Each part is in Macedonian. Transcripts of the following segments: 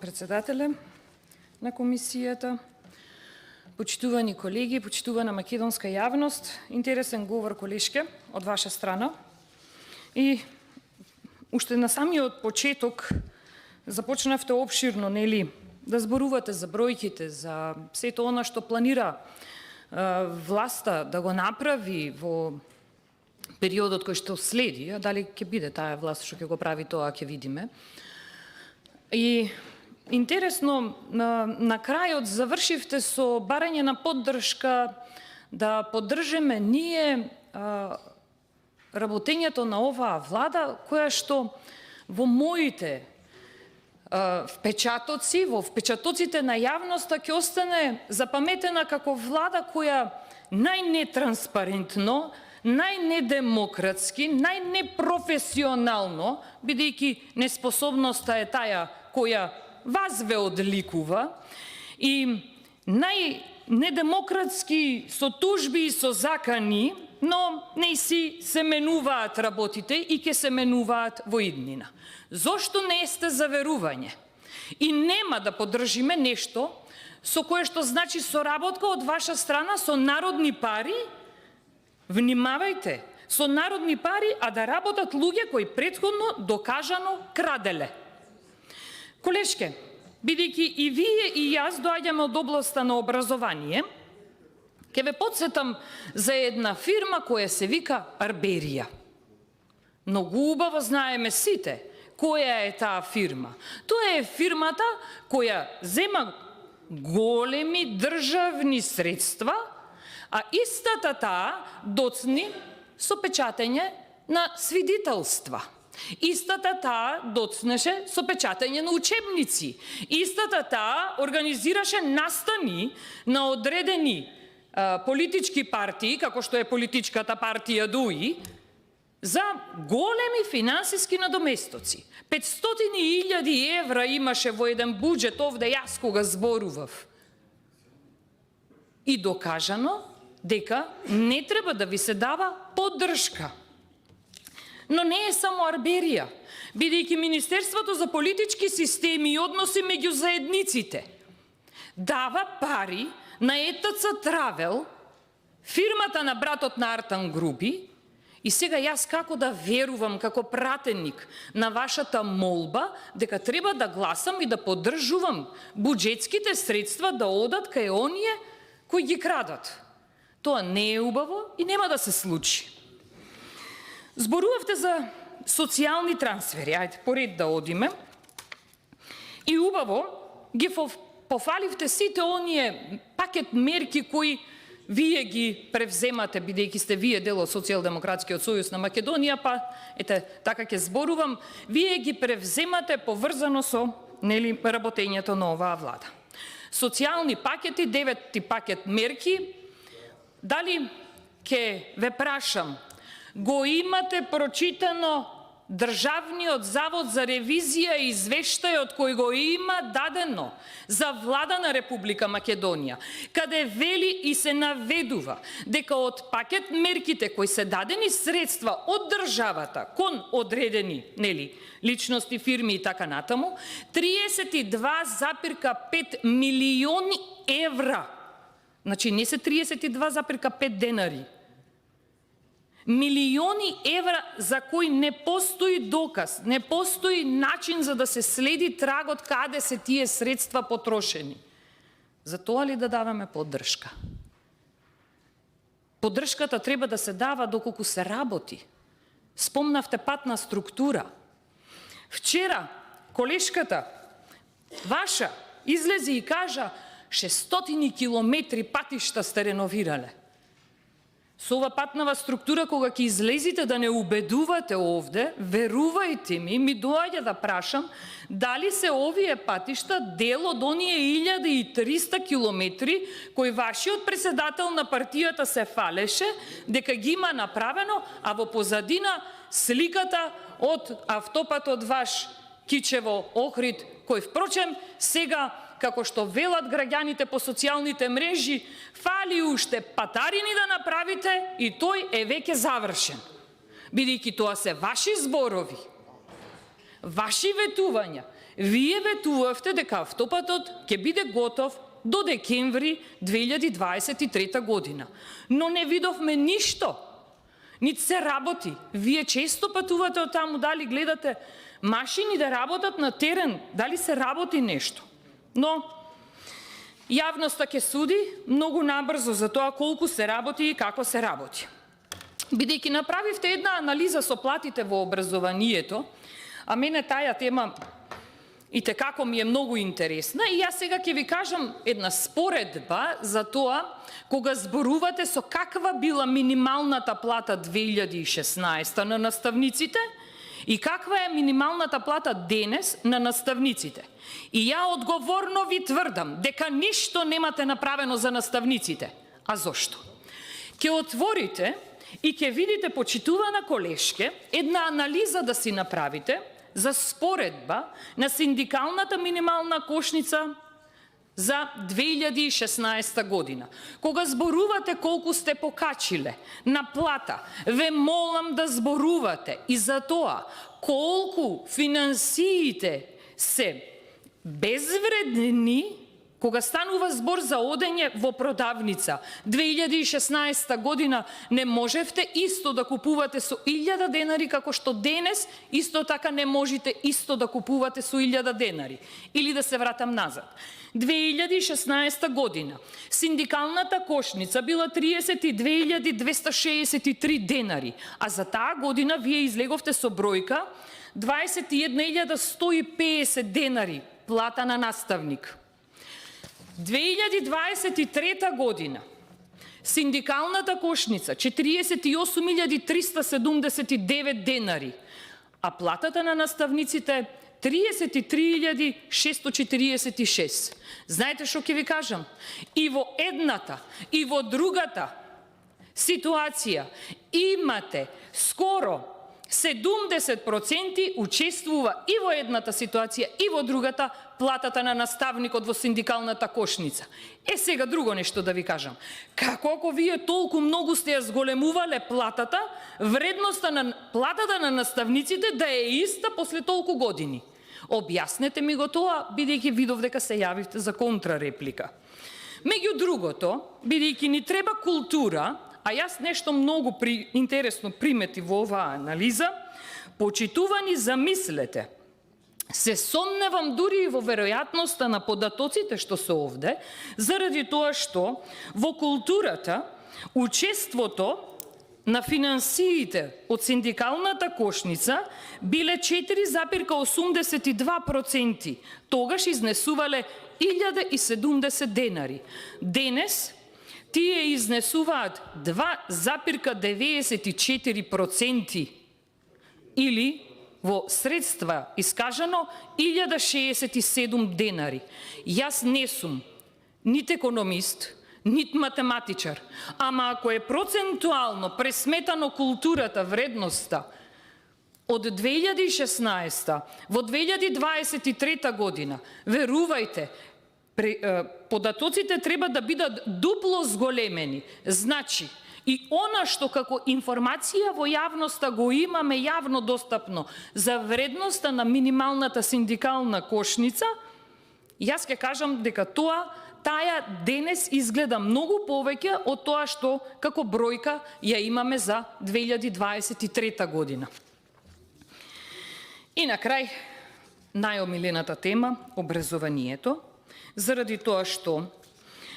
председателе на комисијата, почитувани колеги, почитувана македонска јавност, интересен говор, колешке, од ваша страна. И уште на самиот почеток започнавте обширно, нели, да зборувате за бројките, за сето она што планира власта да го направи во периодот кој што следи, а дали ќе биде таа власт што ќе го прави тоа, ќе видиме. И интересно, на крајот завршивте со барање на поддршка да поддржиме ние работењето на оваа влада, која што во моите впечатоци, во впечатоците на јавноста ќе остане запаметена како влада која најнетранспарентно, најнедемократски, најнепрофесионално, бидејќи неспособноста е таа која вас ве одликува, и најнедемократски со тужби и со закани, но не си се менуваат работите и ќе се менуваат во иднина. Зошто не сте за верување? И нема да поддржиме нешто со кое што значи соработка од ваша страна со народни пари, внимавајте, со народни пари, а да работат луѓе кои претходно докажано краделе. Колешке, бидејќи и вие и јас доаѓаме од областа на образование, ќе ве потсетам за една фирма која се вика Арберија. Многу убаво знаеме сите која е таа фирма. Тоа е фирмата која зема големи државни средства, а истата таа доцни со печатење на свидетелства. Истата таа доцнеше со печатење на учебници. Истата таа организираше настани на одредени политички партии, како што е политичката партија ДУИ, за големи финансиски надоместоци. 500.000 евра имаше во еден буџет овде, јас кога зборував. И докажано дека не треба да ви се дава поддршка. Но не е само Арберија, бидејќи Министерството за политички системи и односи меѓу заедниците дава пари на ЕТЦ Травел, фирмата на братот на Артан Груби, и сега јас како да верувам како пратеник на вашата молба дека треба да гласам и да поддржувам буџетските средства да одат кај оние кои ги крадат. Тоа не е убаво и нема да се случи. Зборувавте за социјални трансфери, ајде поред да одиме. И убаво ги пофаливте сите оние пакет мерки кои вие ги превземате, бидејќи сте вие дел од Социјалдемократскиот сојуз на Македонија, па ете така ќе зборувам, вие ги превземате поврзано со работењето на оваа влада. Социјални пакети, 9 пакет мерки, дали ќе ве прашам, го имате прочитано Државниот завод за ревизија и извештајот кој го има дадено за влада на Република Македонија, каде вели и се наведува дека од пакет мерките кои се дадени средства од државата кон одредени личности, фирми и така натаму, 32,5 милиони евра. Значи не се 32,5 денари. Милиони евра за кои не постои доказ, не постои начин за да се следи трагот каде се тие средства потрошени. За тоа ли да даваме поддршка? Поддршката треба да се дава доколку се работи. Спомнавте патна структура. Вчера колешката ваша излезе и кажа 600 километри патишта сте реновирале. Со ова патнава структура, кога ќе излезите да не убедувате овде, верувајте ми доаѓа да прашам дали се овие патишта дел од оние 1300 километри кои вашиот председател на партијата се фалеше дека ги има направено, а во позадина сликата од автопатот ваш Кичево-Охрид, кој впрочем сега, како што велат граѓаните по социјалните мрежи, фали уште патарини да направите и тој е веќе завршен. Бидејќи тоа се ваши зборови, ваши ветувања, Вие ветувавте дека автопатот ќе биде готов до декември 2023 година. Но не видовме ништо. Нит се работи. Вие често патувате од таму, дали гледате машини да работат на терен, дали се работи нешто. Но јавноста ќе суди многу набрзо за тоа колку се работи и како се работи. Бидејќи направивте една анализа со платите во образованието, а мене таја тема и како ми е многу интересна, и јас сега ќе ви кажам една споредба за тоа кога зборувате со каква била минималната плата 2016 на наставниците и каква е минималната плата денес на наставниците. И ја одговорно ви тврдам дека ништо немате направено за наставниците. А зошто? Ќе отворите и ќе видите, почитувана колешке, една анализа да си направите за споредба на синдикалната минимална кошница за 2016 година. Кога зборувате колку сте покачиле на плата, ве молам да зборувате и за тоа колку финансиите се безвредни кога станува збор за одење во продавница. 2016 година не можевте исто да купувате со 1000 денари, како што денес исто така не можете исто да купувате со 1000 денари. Или да се вратам назад. 2016 година синдикалната кошница била 32.263 денари, а за таа година вие излеговте со бројка 21.150 денари плата на наставник. 2023 година синдикалната кошница 48.379 денари, а платата на наставниците 33.646. Знаете што ќе ви кажам? И во едната, и во другата ситуација имате скоро 70% учествува и во едната ситуација и во другата платата на наставникот во синдикалната кошница. Сега друго нешто да ви кажам. Како ако вие толку многу сте ја зголемувале платата, вредноста на платата на наставниците да е иста после толку години? Објаснете ми го тоа, бидејќи видов дека се јавивте за контрареплика. Меѓу другото, бидејќи ни треба култура, а јас нешто многу интересно примети во оваа анализа, почитувани, замислете. Се сомневам дури и во веројатноста на податоците што се овде, заради тоа што во културата учеството на финансиите од синдикалната кошница биле 4,82%, тогаш изнесувале 1070 денари. Денес тие изнесуваат 2,94% или во средства искажано 1067 денари. Јас не сум нит економист, нит математичар, ама ако е процентуално пресметано културата, вредноста од 2016 во 2023 година, верувајте, податоците треба да бидат дупло зголемени. Значи, и она што како информација во јавноста го имаме јавно достапно за вредноста на минималната синдикална кошница, јас ќе кажам дека таа денес изгледа многу повеќе од тоа што како бројка ја имаме за 2023 година. И на крај, најомилената тема, образованието, заради тоа што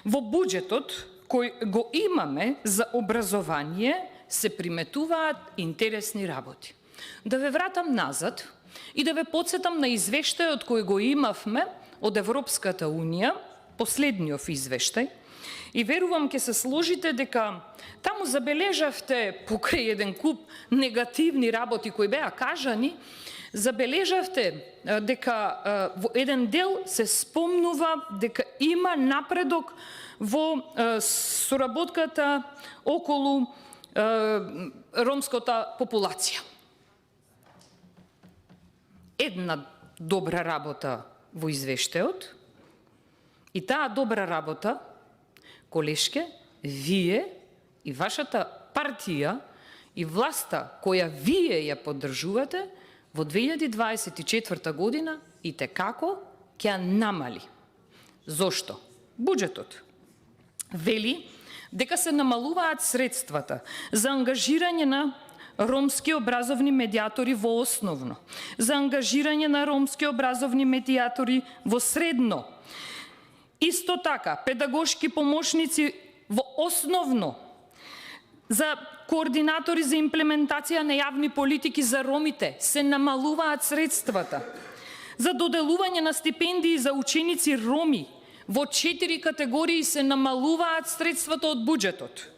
во буџетот кој го имаме за образование се приметуваат интересни работи. Да ве вратам назад и да ве подсетам на извештајот кој го имавме од Европската Унија, последниот извештај, и верувам ќе се сложите дека таму забележавте покрај еден куп негативни работи кои беа кажани, забележавте дека во еден дел се спомнува дека има напредок во соработката околу ромската популација. Една добра работа во извештајот, и таа добра работа, колешке, вие и вашата партија и власта која вие ја поддржувате, во 2024 година и те како ќе намали. Зошто? Буџетот вели дека се намалуваат средствата за ангажирање на ромски образовни медиатори во основно, за ангажирање на ромски образовни медиатори во средно. Исто така, педагошки помошници во основно, за координатори за имплементација на јавни политики за ромите се намалуваат средствата. За доделување на стипендии за ученици роми во 4 категории се намалуваат средствата од буџетот.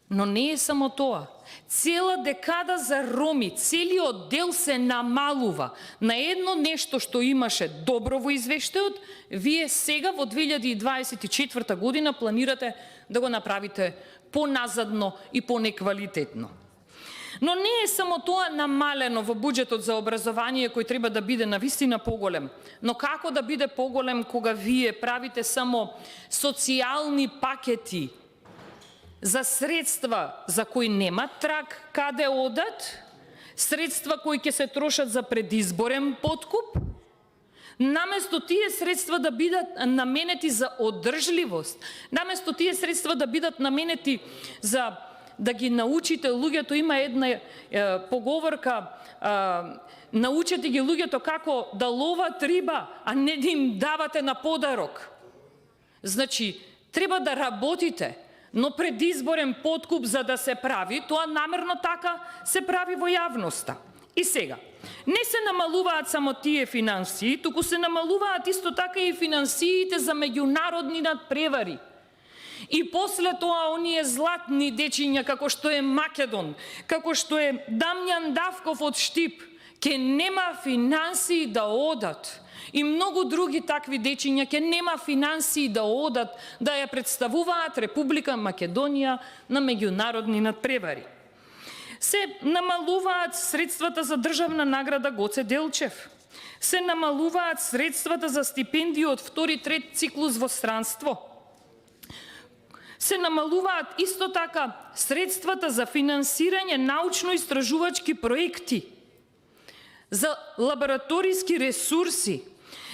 Но не е само тоа. Цела декада за роми, целиот дел се намалува. На едно нешто што имаше добро во извештајот, вие сега во 2024 година планирате да го направите поназадно и понеквалитетно. Но не е само тоа намалено во буџетот за образование кој треба да биде навистина поголем. Но како да биде поголем кога вие правите само социјални пакети за средства за кои нема траг каде одат, средства кои ќе се трошат за предизборен подкуп, наместо тие средства да бидат наменети за одржливост, наместо тие средства да бидат наменети за да ги научите луѓето, има една поговорка, научете ги луѓето како да ловат риба, а не да им давате на подарок. Значи, треба да работите, но предизборен подкуп за да се прави, тоа намерно така се прави во јавноста. И сега, не се намалуваат само тие финансии, туку се намалуваат исто така и финансиите за меѓународни надпревари. И после тоа оние златни дечиња како што е Македон, како што е Дамјан Давков од Штип, ке нема финансии да одат. И многу други такви дечиња ке нема финансии да одат, да ја представуваат Република Македонија на меѓународни надпревари. Се намалуваат средствата за државна награда Гоце Делчев. Се намалуваат средствата за стипендии од 2-3 циклус во странство. Се намалуваат исто така средствата за финансирање научно-истражувачки проекти, за лабораториски ресурси,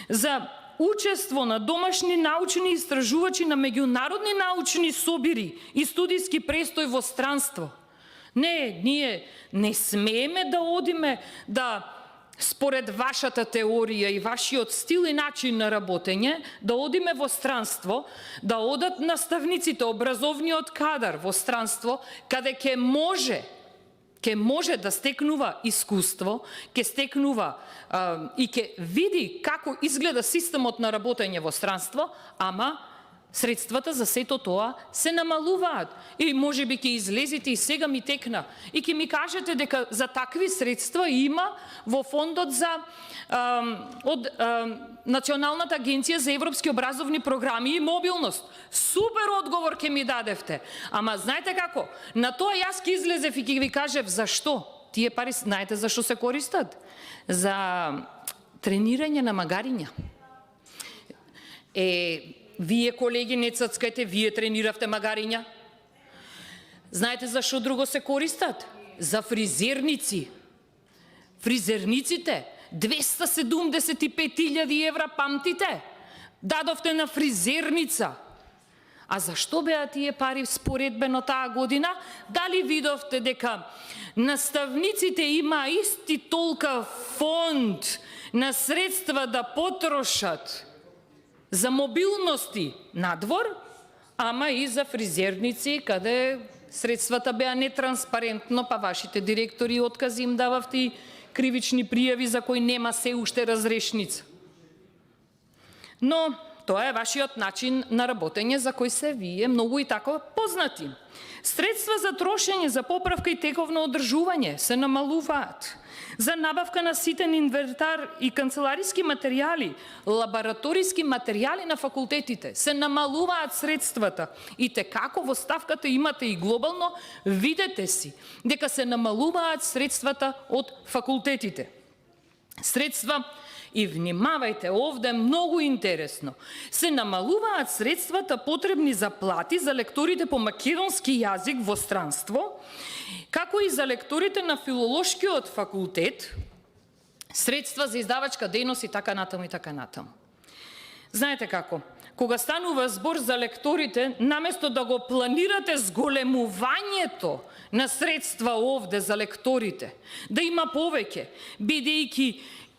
за учество на домашни научни истражувачи на меѓународни научни собири и студиски престој во странство. Не, ние не смееме да одиме да според вашата теорија и вашиот стил и начин на работење, да одиме во странство, да одат наставниците, образовниот кадар во странство, каде ќе може да стекнува искуство, ќе стекнува и ќе види како изгледа системот на работење во странство, ама средствата за сето тоа се намалуваат. И можеби ќе излезете и сега ми текна и ќе ми кажете дека за такви средства има во фондот за од Националната агенција за европски образовни програми и мобилност. Супер одговор ќе ми дадевте. Ама знаете како? На тоа јас ќе излезев и ќе ви кажев зашто. Тие пари знаете зашто се користат? За тренирање на магариња. Вие, колеги, не цацкајте, вие трениравте магариња. Знаете зашо друго се користат? За фризерници. Фризерниците, 275.000 евра, памтите? Дадовте на фризерница. А зашто беа тие пари споредбено таа година? Дали видовте дека наставниците има исти толка фонд на средства да потрошат за мобилности надвор, ама и за фризерници, каде средствата беа нетранспарентно, па вашите директори откази им дававте и кривични пријави за кои нема се уште разрешница. Но тоа е вашиот начин на работење за кој се вие многу и тако познати. Средства за трошење, за поправка и тековно одржување се намалуваат. За набавка на ситен инвентар и канцелариски материјали, лабораториски материјали на факултетите се намалуваат средствата. И те како во ставката имате и глобално, видете си дека се намалуваат средствата од факултетите. Средства, и внимавајте, овде многу интересно, се намалуваат средствата потребни за плати за лекторите по македонски јазик во странство, како и за лекторите на филолошкиот факултет, средства за издавачка дејност и така натаму и така натаму. Знаете како? Кога станува збор за лекторите, наместо да го планирате зголемувањето на средства овде за лекторите, да има повеќе, бидејќи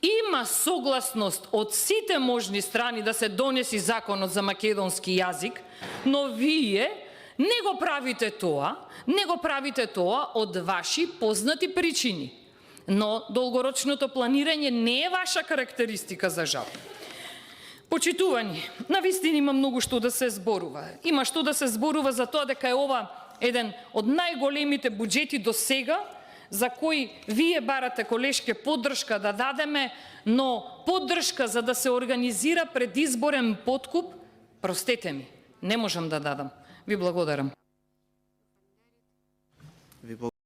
има согласност од сите можни страни да се донеси законот за македонски јазик, но вие не го правите тоа од ваши познати причини. Но долгорочното планирање не е ваша карактеристика, за жал. Почитувани, навистина има многу што да се зборува. Има што да се зборува за тоа дека е ова еден од најголемите буџети до сега, за кој вие барате колешке поддршка да дадеме, но поддршка за да се организира предизборен подкуп, простете ми, не можам да дадам. Ви благодарам.